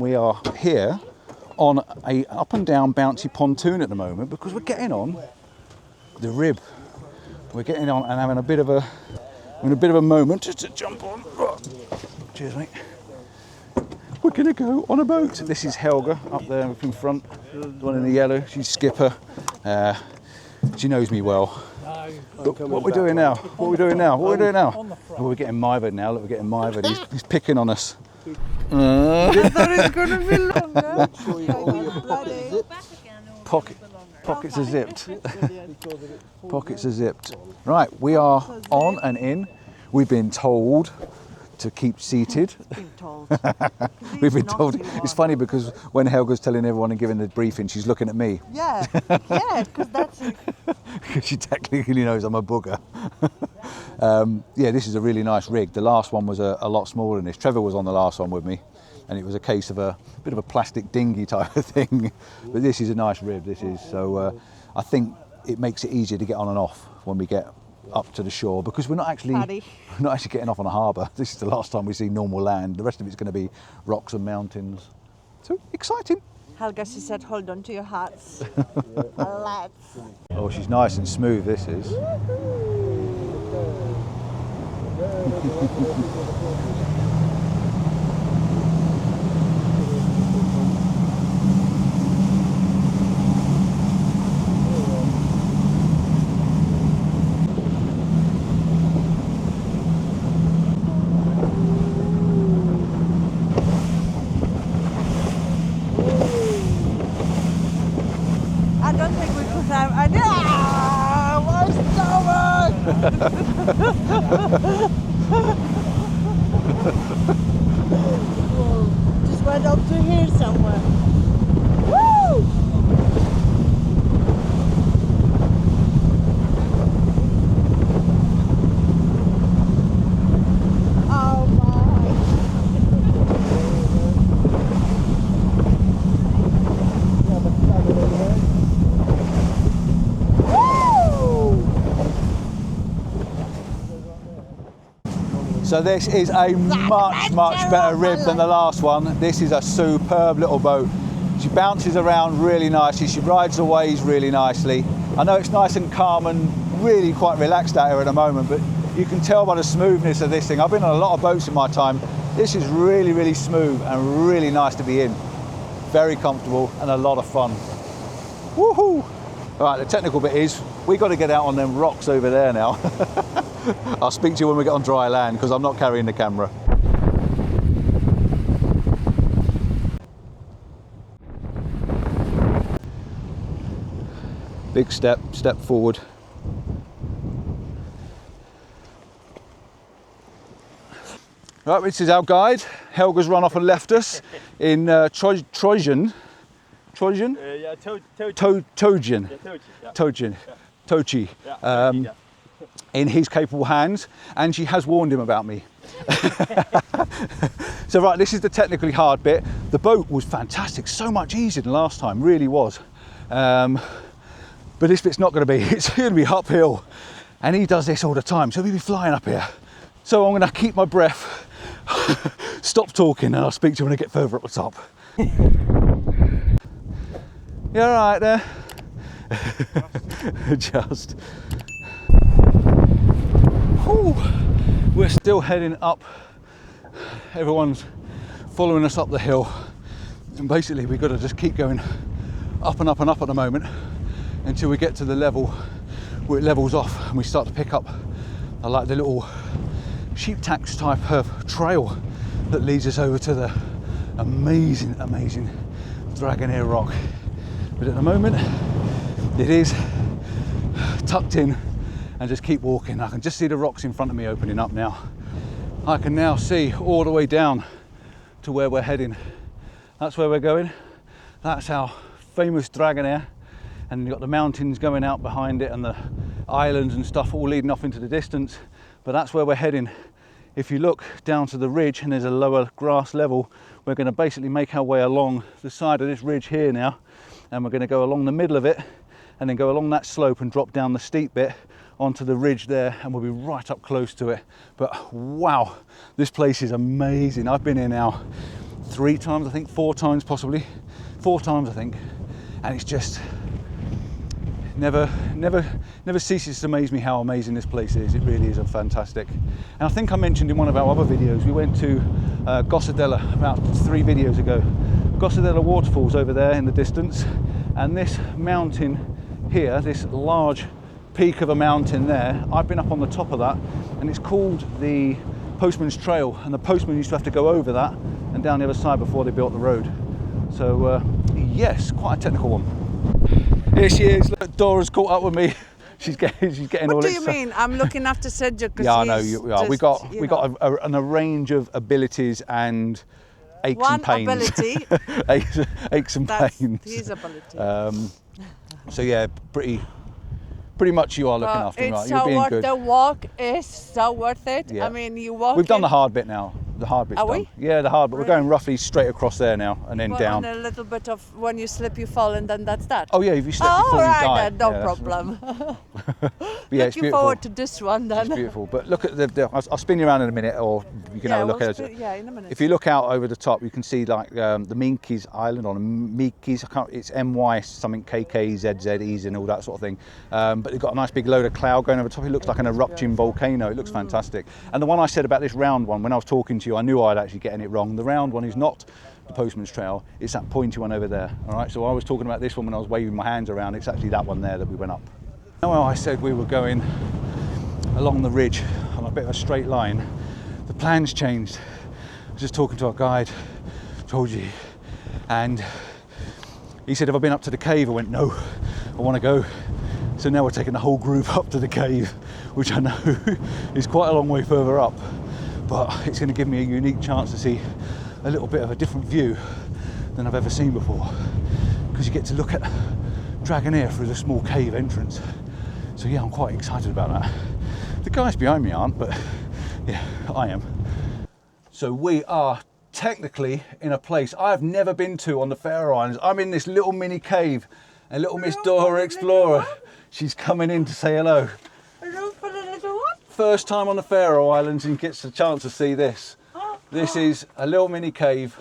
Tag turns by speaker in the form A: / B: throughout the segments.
A: we are here on a up and down bouncy pontoon at the moment because we're getting on the rib. We're getting on and having a bit of a moment just to jump on. Cheers, mate. We're gonna go on a boat. This is Helga up there in front, the one in the yellow. She's skipper. She knows me well. But what we're doing now? What we're doing now? What we're doing now? Oh, we're getting mithered now. Look, we're getting mithered. He's picking on us.
B: I thought it was gonna be longer.
A: Pockets are zipped. Pockets are zipped. Right, we are on and in. We've been told to keep seated. We've been told. It's funny because when Helga's telling everyone and giving the briefing, she's looking at me.
B: Yeah, because that's it.
A: Because she technically knows I'm a booger. Yeah, this is a really nice rig. The last one was a lot smaller than this. Trevor was on the last one with me, and it was a case of a bit of a plastic dinghy type of thing. But this is a nice rib. This is so. I think it makes it easier to get on and off when we get up to the shore because we're not actually getting off on a harbour. This is the last time we see normal land. The rest of it's going to be rocks and mountains. So exciting.
B: Helga, she said, hold on to your hats. Let's.
A: Oh, she's nice and smooth, this is.
B: Just went up to here somewhere. Woo! Oh my!
A: So this is a much better rib than the last one. This is a superb little boat. She bounces around really nicely. She rides the waves really nicely. I know it's nice and calm and really quite relaxed out here at the moment, but you can tell by the smoothness of this thing. I've been on a lot of boats in my time. This is really smooth and really nice to be in. Very comfortable and a lot of fun. Woohoo! All right, the technical bit is we got to get out on them rocks over there now. I'll speak to you when we get on dry land because I'm not carrying the camera. Big step forward. Right, this is our guide. Helga's run off and left us in Trojan.
C: Yeah,
A: Toji. In his capable hands, and she has warned him about me. So right, this is the technically hard bit. The boat was fantastic, so much easier than last time, really was. But this bit's not going to be, it's going to be uphill. And he does this all the time, so he'll be flying up here. So I'm going to keep my breath, stop talking, and I'll speak to you when I get further up the top. You all right there? Just. Whew. We're still heading up. Everyone's following us up the hill. And basically we've got to just keep going up and up and up at the moment until we get to the level where it levels off and we start to pick up like the little sheep tax type of trail that leads us over to the amazing Drangarnir rock. But at the moment it is tucked in and just keep walking. I can just see the rocks in front of me opening up now. I can now see all the way down to where we're heading. That's where we're going. That's our famous Drangarnir, and you've got the mountains going out behind it and the islands and stuff all leading off into the distance. But that's where we're heading. If you look down to the ridge and there's a lower grass level, we're going to basically make our way along the side of this ridge here now, and we're going to go along the middle of it and then go along that slope and drop down the steep bit onto the ridge there, and we'll be right up close to it. But wow, this place is amazing. I've been here now 3 times, I think, 4 times possibly. 4 times, I think. And it's just never ceases to amaze me how amazing this place is. It really is fantastic. And I think I mentioned in one of our other videos, we went to Gossadella about 3 videos ago. Gossadella waterfalls over there in the distance, and this mountain here, this large peak of a mountain there, I've been up on the top of that, and it's called the Postman's Trail, and the postman used to have to go over that and down the other side before they built the road. So yes, quite a technical one. Here she is. Look, Dora's caught up with me. She's getting all
B: What
A: this.
B: do you mean? I'm looking after Sergio.
A: Yeah, I know you are. We got a range of abilities and aches and pains.
B: One ability.
A: aches and
B: That's
A: pains.
B: his ability.
A: So yeah, pretty much you are looking after me, right?
B: It's
A: You're
B: so
A: being
B: worth
A: good.
B: the walk is so worth it.
A: Yeah.
B: I mean, you walk.
A: We've done the hard bit now. The hard bit's
B: Are
A: done.
B: we?
A: Yeah, the hard bit.
B: Really?
A: We're going roughly straight across there now and then
B: But
A: down.
B: on a little bit of when you slip, you fall, and then that's that.
A: Oh yeah, if you slip, you
B: Oh,
A: fall, you
B: right,
A: die.
B: then, no
A: Yeah, that's-
B: problem.
A: Yeah, it's
B: Looking
A: beautiful.
B: forward to this one then.
A: It's beautiful. But look at I'll spin you around in a minute, or you can have a look at it.
B: Yeah, in a minute.
A: If you look out over the top, you can see like the Minkies Island, or Meekies. It's MY something KKZZEs and all that sort of thing. But they've got a nice big load of cloud going over the top. It looks like an erupting volcano. It looks fantastic. And the one I said about this round one, when I was talking to you, I knew I'd actually getting it wrong. The round one is not the Postman's Trail. It's that pointy one over there. All right. So I was talking about this one when I was waving my hands around. It's actually that one there that we went up. Now I said we were going along the ridge on a bit of a straight line. The plans changed. I was just talking to our guide, told you, and he said, have I been up to the cave? I went, no, I want to go. So now we're taking the whole group up to the cave, which I know is quite a long way further up, but it's going to give me a unique chance to see a little bit of a different view than I've ever seen before, because you get to look at Drangarnir through the small cave entrance. So yeah, I'm quite excited about that. The guys behind me aren't, but yeah, I am. So we are technically in a place I have never been to on the Faroe Islands. I'm in this little mini cave, and little Miss Dora Explorer, she's coming in to say hello.
B: A room for the little one?
A: First time on the Faroe Islands and gets a chance to see this. This is a little mini cave,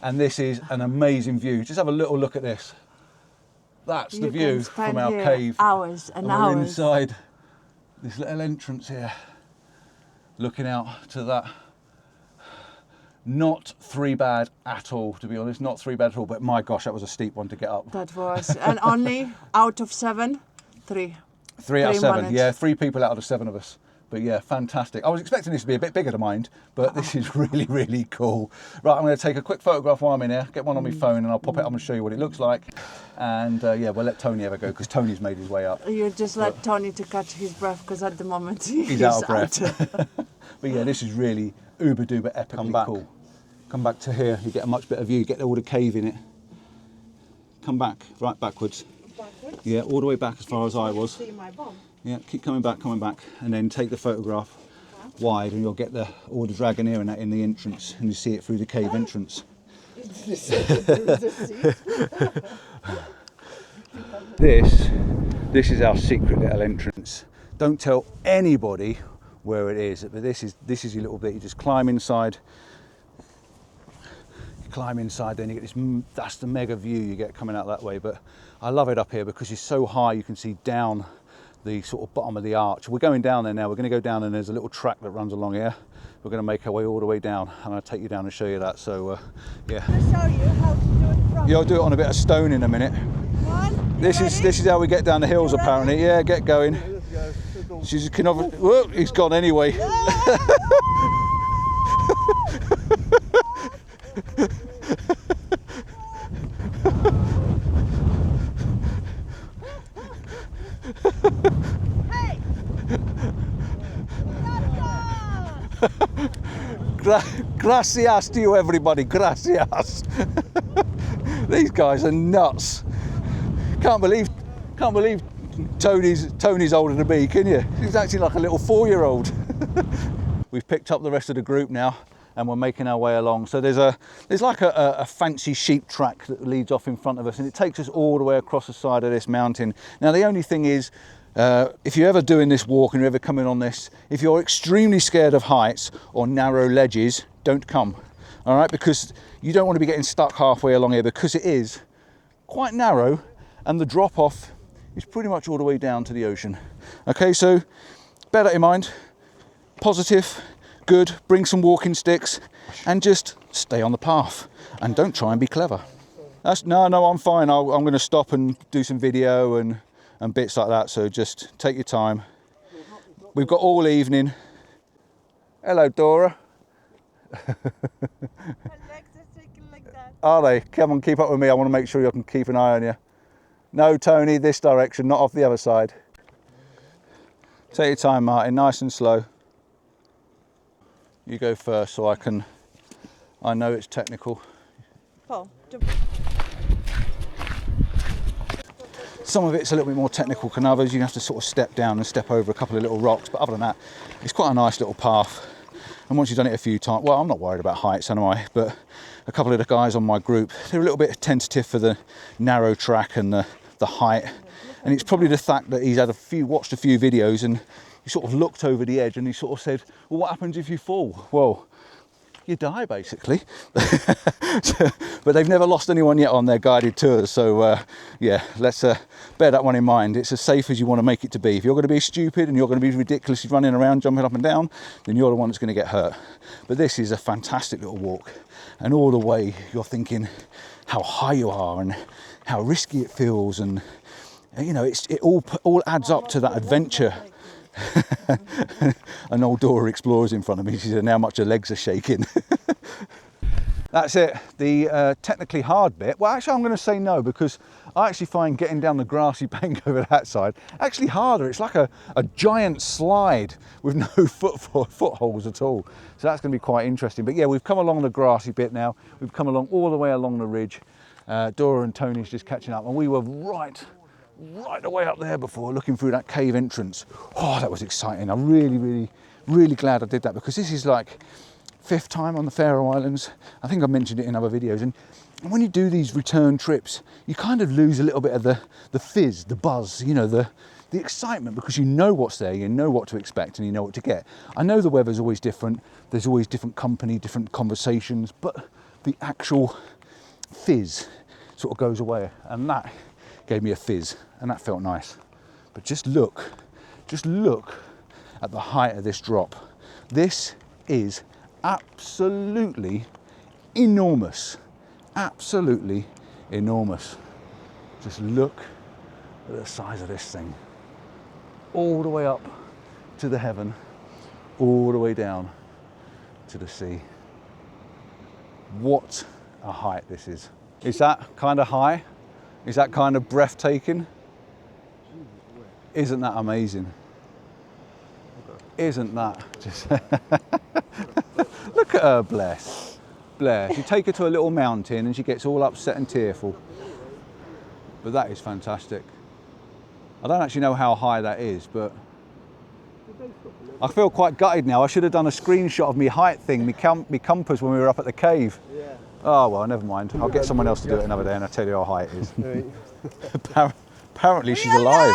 A: and this is an amazing view. Just have a little look at this. That's the view from our cave.
B: Hours and
A: we're
B: hours.
A: inside this little entrance here, looking out to that. Not 3 bad at all, to be honest. Not 3 bad at all, but my gosh, that was a steep one to get up.
B: That was, and only out of 7, 3.
A: 3 out of 7,
B: minutes.
A: yeah, 3 people out of 7 of us. But yeah, fantastic. I was expecting this to be a bit bigger to mind, but this is really, really cool. Right, I'm going to take a quick photograph while I'm in here, get one on my phone, and I'll pop it up and show you what it looks like. And yeah, we'll let Tony have a go, because Tony's made his way up.
B: You just let Tony to catch his breath, because at the moment
A: He's out of breath. But yeah, this is really uber duper epically cool. Come back to here, you get a much better view, you get all the cave in it. Come back, right backwards. Backwards? Yeah, all the way back as far as I was.
B: See my bum.
A: Yeah, keep coming back, and then take the photograph wide, and you'll get all the Drangarnir in that in the entrance, and you see it through the cave entrance. This is our secret little entrance. Don't tell anybody where it is, but this is your little bit. You just climb inside. Then you get this. That's the mega view you get coming out that way. But I love it up here because you're so high, you can see down the sort of bottom of the arch. We're going down there now. We're going to go down, and there's a little track that runs along here. We're going to make our way all the way down, and I'll take you down and show you that. So yeah.
B: I'll show you how to do it properly.
A: You'll do it on a bit of stone in a minute. This is how we get down the hills apparently. Yeah, get going. She's can over. Whoa, he's gone anyway.
B: Hey!
A: Gracias to you, everybody. Gracias. These guys are nuts. Can't believe Tony's older than me, can you? He's acting like a little 4-year-old. We've picked up the rest of the group now, and we're making our way along. So there's like a fancy sheep track that leads off in front of us, and it takes us all the way across the side of this mountain. Now the only thing is, if you're ever doing this walk and you're ever coming on this, if you're extremely scared of heights or narrow ledges, don't come. all right, because you don't want to be getting stuck halfway along here, because it is quite narrow and the drop off is pretty much all the way down to the ocean. Okay, so bear that in mind. Positive, good, bring some walking sticks and just stay on the path and don't try and be clever. No, I'm fine. I'm going to stop and do some video and bits like that, so just take your time. We've got all evening. Hello, Dora.
B: My legs are shaking like that.
A: Are they? Come on, keep up with me. I want to make sure you can keep an eye on you. No, Tony, this direction, not off the other side. Take your time, Martin, nice and slow. You go first so I know it's technical.
B: Paul,
A: Some of it's a little bit more technical than others. You have to sort of step down and step over a couple of little rocks, but other than that, it's quite a nice little path. And once you've done it a few times, well, I'm not worried about heights anyway, but a couple of the guys on my group, they're a little bit tentative for the narrow track and the height. And it's probably the fact that he's watched a few videos and he sort of looked over the edge and he sort of said, well, what happens if you fall? Well, you die basically. But they've never lost anyone yet on their guided tours, so yeah, let's bear that one in mind. It's as safe as you want to make it to be. If you're going to be stupid and you're going to be ridiculously running around jumping up and down, then you're the one that's going to get hurt. But this is a fantastic little walk, and all the way you're thinking how high you are and how risky it feels, and you know, it all adds up to that adventure. An old Dora explorer's in front of me. She said, now much her legs are shaking. That's it, the technically hard bit. Well, actually I'm going to say no, because I actually find getting down the grassy bank over that side actually harder. It's like a giant slide with no footholds at all. So that's going to be quite interesting. But yeah, we've come along the grassy bit now. We've come along all the way along the ridge. Dora and Tony's just catching up, and we were right the way up there before, looking through that cave entrance. Oh, that was exciting. I'm really glad I did that, because this is like 5th time on the Faroe Islands. I think I mentioned it in other videos, and when you do these return trips, you kind of lose a little bit of the fizz, the buzz, you know, the excitement, because you know what's there, you know what to expect, and you know what to get. I know the weather's always different, there's always different company, different conversations, but the actual fizz sort of goes away, and that gave me a fizz, and that felt nice. But just look at the height of this drop. This is absolutely enormous, absolutely enormous. Just look at the size of this thing. All the way up to the heaven, all the way down to the sea. What a height this is. Is that kind of high? Is that kind of breathtaking? Isn't that amazing? Isn't that just... Look at her, bless. You take her to a little mountain and she gets all upset and tearful. But that is fantastic. I don't actually know how high that is, but I feel quite gutted now. I should have done a screenshot of me height thing, me compass when we were up at the cave. Yeah. Oh well, never mind. I'll get someone else to do it another day and I'll tell you how high it is. Apparently she's alive.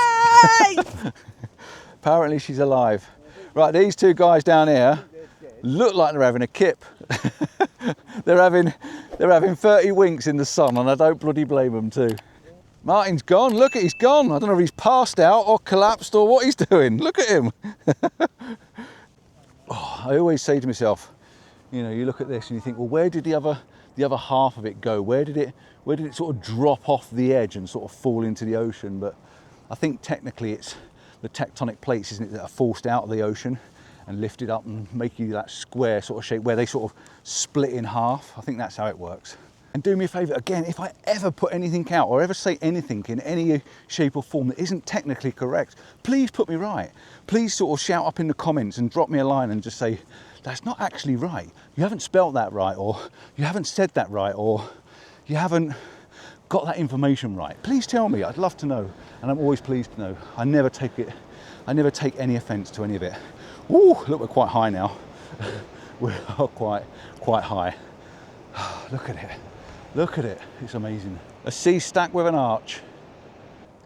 A: Apparently she's alive. Right, these two guys down here look like they're having a kip. they're having 30 winks in the sun, and I don't bloody blame them too. Martin's gone. Look, he's gone. I don't know if he's passed out or collapsed or what he's doing. Look at him. Oh, I always say to myself, you know, you look at this and you think, well, where did the other half of it go? Where did it sort of drop off the edge and sort of fall into the ocean? But I think technically it's the tectonic plates, isn't it, that are forced out of the ocean and lifted up and make you that square sort of shape where they sort of split in half. I think that's how it works. And do me a favour, again, if I ever put anything out or ever say anything in any shape or form that isn't technically correct, please put me right. Please sort of shout up in the comments and drop me a line and just say, that's not actually right. You haven't spelt that right, or you haven't said that right, or you haven't got that information right. Please tell me, I'd love to know. And I'm always pleased to know. I never take any offence to any of it. Ooh, look, we're quite high now. We're quite high. Look at it. Look at it. It's amazing. A sea stack with an arch.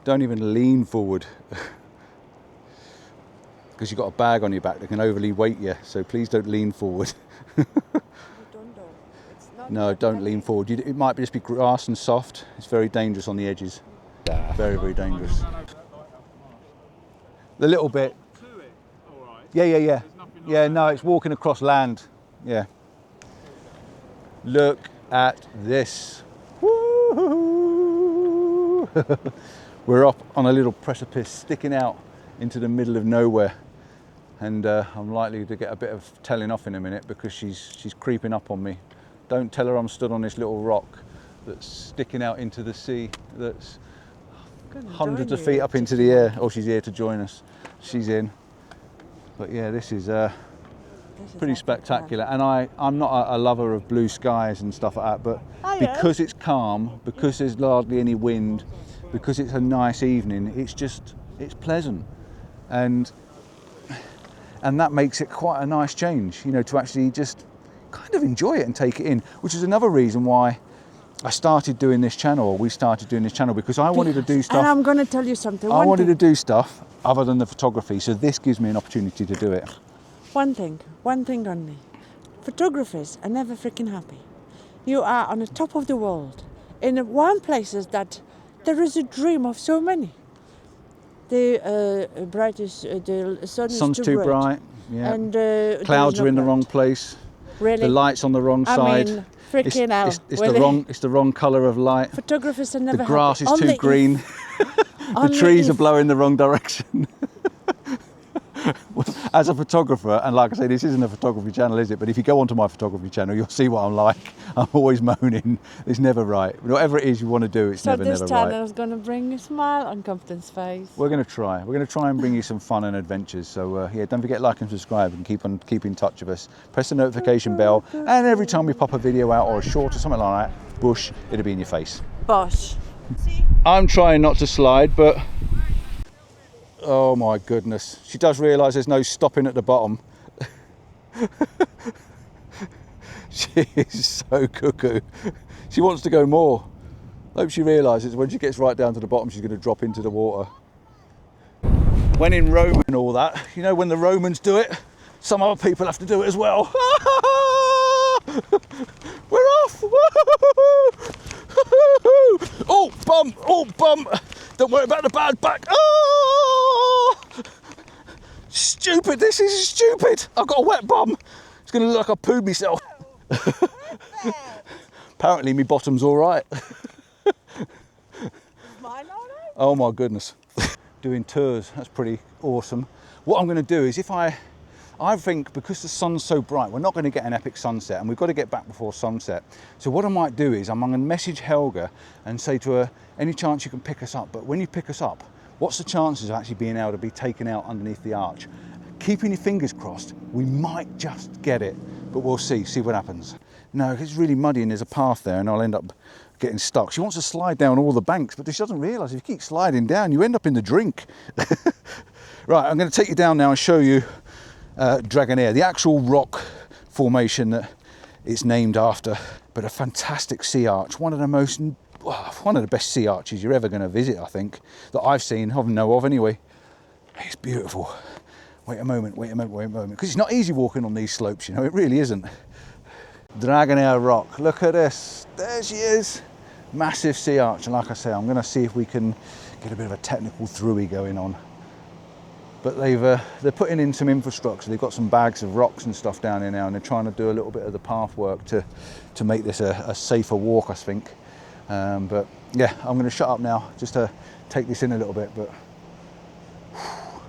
A: Don't even lean forward. Because you've got a bag on your back that can overly weight you, so please don't lean forward.
B: You don't know. It's
A: No, don't lean forward. It might just be grass and soft. It's very dangerous on the edges. Very, very dangerous. The little bit. Yeah. Yeah, no, it's walking across land. Yeah. Look at this. Woo-hoo-hoo. We're up on a little precipice sticking out into the middle of nowhere. And I'm likely to get a bit of telling off in a minute because she's creeping up on me. Don't tell her I'm stood on this little rock that's sticking out into the sea, that's hundreds of feet up into the air. Oh, she's here to join us. She's in. But yeah, this is pretty spectacular. And I'm not a lover of blue skies and stuff like that, but because it's calm, because there's hardly any wind, because it's a nice evening, it's pleasant. And that makes it quite a nice change, you know, to actually just kind of enjoy it and take it in, which is another reason why I started doing this channel, or we started doing this channel, because I wanted to do stuff.
B: And I'm going to tell you something.
A: I wanted to do stuff other than the photography, so this gives me an opportunity to do it.
B: One thing only. Photographers are never freaking happy. You are on the top of the world, in one places that there is a dream of so many. The sun's too bright.
A: Yeah.
B: And
A: clouds are in the wrong place.
B: Really?
A: The light's on the wrong side.
B: I mean, freaking hell.
A: It's the wrong colour of light.
B: Photographers are never
A: The grass
B: happy.
A: is too green. The trees are blowing the wrong direction. As a photographer, and like I say, this isn't a photography channel, is it? But if you go onto my photography channel, you'll see what I'm like. I'm always moaning. It's never right. Whatever it is you want to do, it's never right.
B: So this channel is going to bring a smile on Compton's face.
A: We're going to try. We're going to try and bring you some fun and adventures. So yeah, don't forget, like and subscribe, and keep in touch with us. Press the notification bell, and every time we pop a video out, or a short or something like that, bush, it'll be in your face.
B: Bosh.
A: I'm trying not to slide, but oh my goodness. She does realise there's no stopping at the bottom. She is so cuckoo. She wants to go more. I hope she realises when she gets right down to the bottom, she's going to drop into the water. When in Rome and all that, you know, when the Romans do it, some other people have to do it as well. We're off! Oh, bump! Oh, bump! Don't worry about the bad back. Oh! Stupid! This is stupid! I've got a wet bum. It's going to look like I pooed myself. Apparently, my bottom's all right.
B: Mine all right?
A: Oh my goodness! Doing tours. That's pretty awesome. What I'm going to do is, I think because the sun's so bright, we're not going to get an epic sunset, and we've got to get back before sunset. So what I might do is I'm going to message Helga and say to her, any chance you can pick us up? But when you pick us up, what's the chances of actually being able to be taken out underneath the arch? Keeping your fingers crossed, we might just get it, but we'll see what happens. No, it's really muddy and there's a path there and I'll end up getting stuck. She wants to slide down all the banks, but she doesn't realise if you keep sliding down, you end up in the drink. Right, I'm going to take you down now and show you Drangarnir, the actual rock formation that it's named after, but a fantastic sea arch, one of the best sea arches you're ever going to visit, I think, that I've seen, I know of anyway. It's beautiful. Wait a moment, because it's not easy walking on these slopes, you know, it really isn't. Drangarnir rock, look at this, there she is. Massive sea arch, and like I say, I'm going to see if we can get a bit of a technical throughie going on. But they're putting in some infrastructure. They've got some bags of rocks and stuff down here now, and they're trying to do a little bit of the path work to make this a safer walk, I think. But yeah, I'm going to shut up now just to take this in a little bit. But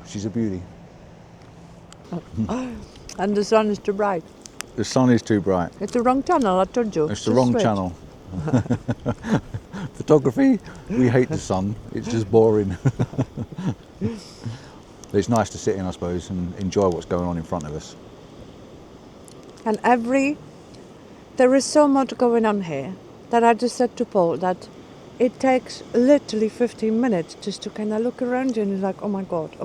A: she's a beauty.
B: And the sun is too bright.
A: The sun is too bright.
B: It's the wrong channel, I told you.
A: It's the wrong channel. Photography, we hate the sun. It's just boring. But it's nice to sit in, I suppose, and enjoy what's going on in front of us.
B: And there is so much going on here that I just said to Paul that it takes literally 15 minutes just to kind of look around you and it's like, oh my God,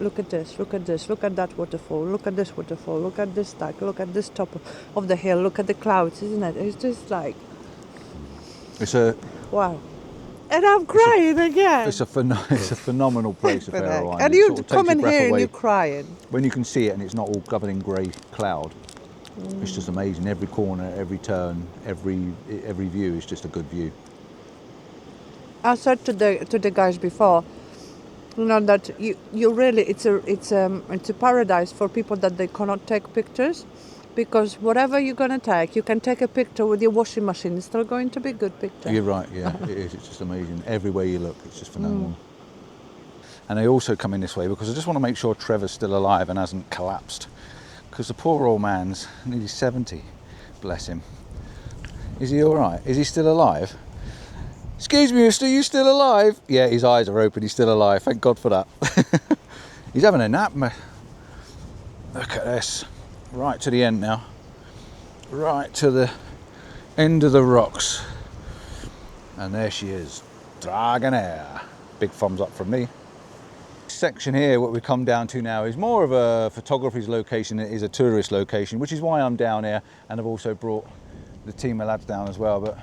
B: look at this, look at that waterfall, look at this waterfall, look at this stack, look at this top of the hill, look at the clouds, isn't it? It's just like... Wow. And I'm crying again.
A: It's a phenomenal place, the Faroe Islands.
B: And you come in here and you're crying.
A: When you can see it and it's not all covered in grey cloud, It's just amazing. Every corner, every turn, every view is just a good view.
B: I said to the guys before, you know, that you really it's a paradise for people that they cannot take pictures, because whatever you're gonna take, you can take a picture with your washing machine. It's still going to be a good picture.
A: You're right. Yeah, it is. It's just amazing. Everywhere you look, it's just phenomenal. And I also come in this way because I just want to make sure Trevor's still alive and hasn't collapsed, because the poor old man's nearly 70. Bless him. Is he all right? Is he still alive? Excuse me, mister, you still alive? Yeah, his eyes are open, he's still alive, thank God for that. He's having a nap. Look at this. Right to the end now. Right to the end of the rocks. And there she is, Drangarnir. Big thumbs up from me. Section here, what we come down to now, is more of a photography's location. It is a tourist location, which is why I'm down here, and I've also brought the team of lads down as well. But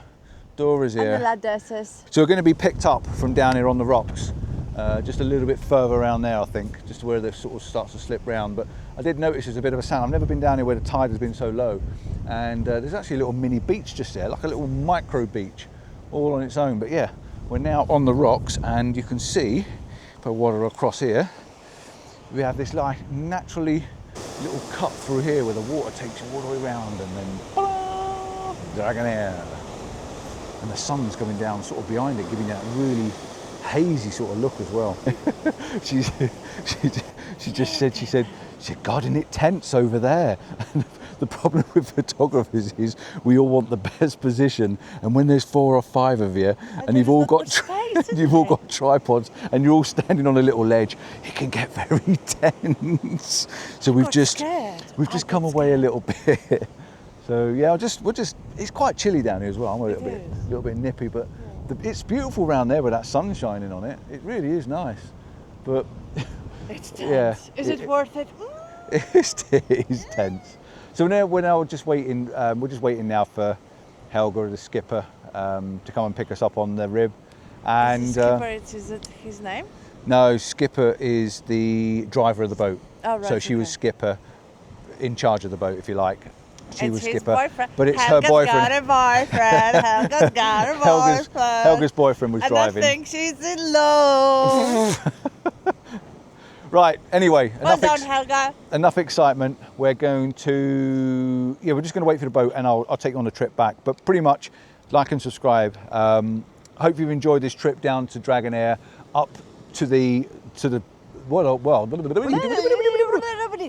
A: Dora's here.
B: And the ladesses.
A: So we're going to be picked up from down here on the rocks, just a little bit further around there, I think, just where it sort of starts to slip round. But I did notice there's a bit of a sound. I've never been down here where the tide has been so low, and there's actually a little mini beach just there, like a little micro beach, all on its own. But yeah, we're now on the rocks, and you can see, if I water across here, we have this like naturally little cut through here where the water takes you all the way around, and then Drangarnir. And the sun's coming down sort of behind it, giving that really hazy sort of look as well. she just said, she said, God, isn't it tense over there? And the problem with photographers is we all want the best position, and when there's 4 or 5 of you, and you've all got all got tripods, and you're all standing on a little ledge, it can get very tense. So we've just come away a little bit. So yeah, it's quite chilly down here as well. I'm a little bit nippy, but it's beautiful around there with that sun shining on it. It really is nice. But
B: it's tense.
A: Yeah,
B: is it worth it?
A: It is tense. So now we're just waiting. We're just waiting now for Helga, the skipper, to come and pick us up on the rib. And
B: skipper, is it his name?
A: No, skipper is the driver of the boat.
B: Oh, right,
A: so she was skipper, in charge of the boat, if you like. She was
B: his
A: skipper,
B: boyfriend.
A: but it's
B: Helga's
A: her boyfriend.
B: Got a boyfriend. Helga's got a boyfriend.
A: Helga's boyfriend was
B: and
A: driving.
B: I think she's in love.
A: Right. Anyway,
B: Well done, Helga.
A: Enough excitement. We're going to we're just going to wait for the boat, and I'll take you on a trip back. But pretty much, like and subscribe. Hope you've enjoyed this trip down to Drangarnir, up to the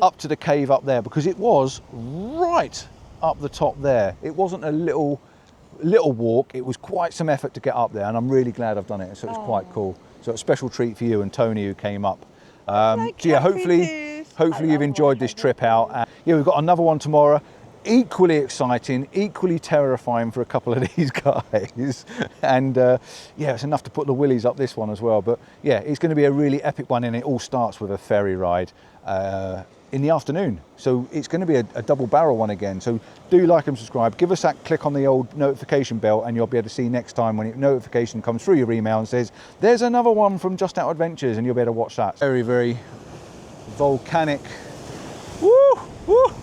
A: up to the cave up there, because it was right up the top there. It wasn't a little walk, it was quite some effort to get up there, and I'm really glad I've done it, so it's quite cool. So it's a special treat for you and Tony, who came up. So yeah, hopefully you've enjoyed this trip out. Yeah, we've got another one tomorrow, equally exciting, equally terrifying for a couple of these guys. And yeah, it's enough to put the willies up this one as well. But yeah, it's going to be a really epic one, and it all starts with a ferry ride in the afternoon. So it's going to be a double barrel one again. So do like and subscribe. Give us that click on the old notification bell, and you'll be able to see next time when a notification comes through your email and says, there's another one from Just Out Adventures, and you'll be able to watch that. Very, very volcanic. Woo! Woo!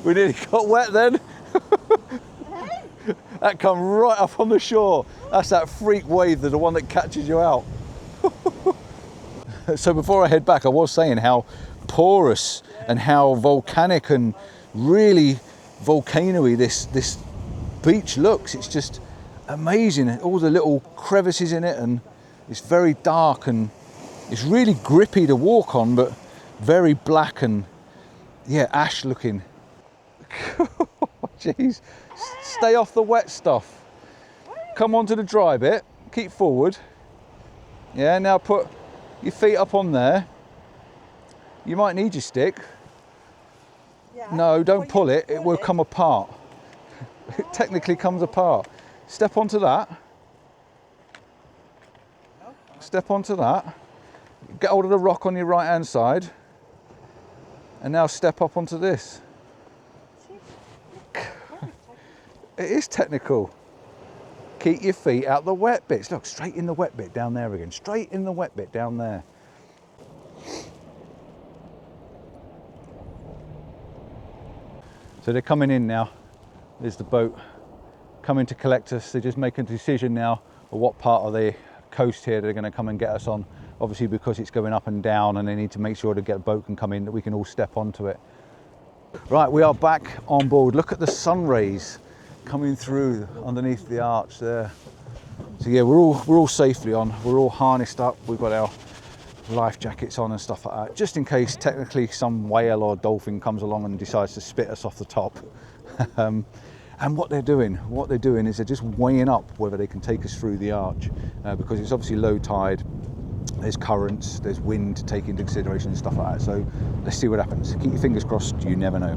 A: We nearly got wet then. That come right up on the shore. That's that freak wave, the one that catches you out. So before I head back, I was saying how porous and how volcanic and really volcano-y this beach looks. It's just amazing. All the little crevices in it, and it's very dark, and it's really grippy to walk on, but very black and yeah, ash looking. Jeez, stay off the wet stuff. Come onto the dry bit, keep forward. Yeah, now put your feet up on there. You might need your stick.
B: Yeah.
A: No, don't pull it, it will come apart. It technically comes apart. Step onto that. Step onto that. Get hold of the rock on your right hand side. And now step up onto this. It is technical. Keep your feet out the wet bits. Look, straight in the wet bit down there again. Straight in the wet bit down there. So they're coming in now. There's the boat coming to collect us. They're just making a decision now of what part of the coast here they're going to come and get us on. Obviously because it's going up and down, and they need to make sure to get a boat can come in that we can all step onto it. Right, we are back on board. Look at the sun rays coming through underneath the arch there. So yeah, we're all safely on. We're all harnessed up. We've got our life jackets on and stuff like that, just in case technically some whale or dolphin comes along and decides to spit us off the top. And what they're doing is they're just weighing up whether they can take us through the arch, because it's obviously low tide. There's currents, there's wind to take into consideration and stuff like that. So let's see what happens. Keep your fingers crossed, you never know.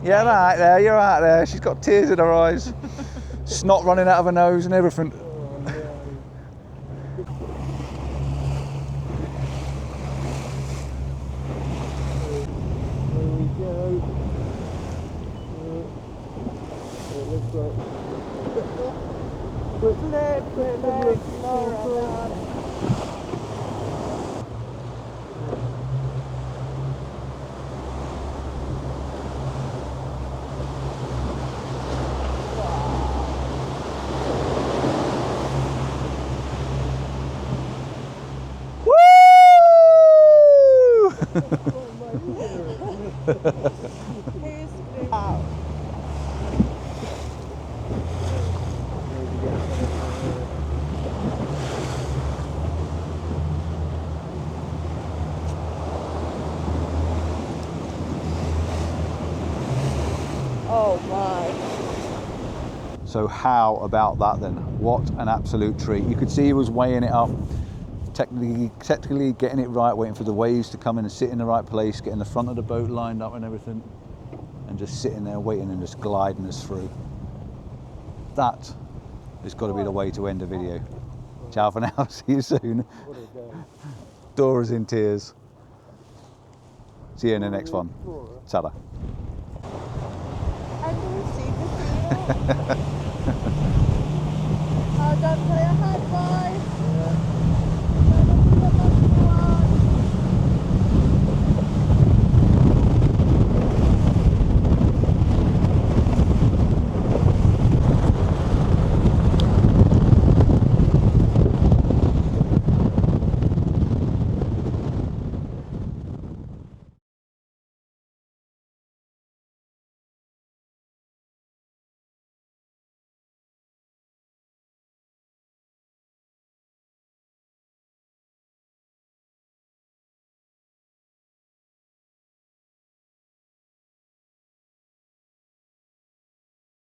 A: Yeah, right there, you're right there. She's got tears in her eyes, snot running out of her nose and everything.
B: Oh my.
A: So how about that then? What an absolute treat. You could see he was weighing it up, technically getting it right, waiting for the waves to come in and sit in the right place, getting the front of the boat lined up and everything, and just sitting there waiting and just gliding us through. That has got to be the way to end a video. Ciao for now, see you soon. Dora's in tears. See you in the next one. Ta-da.
B: I don't see the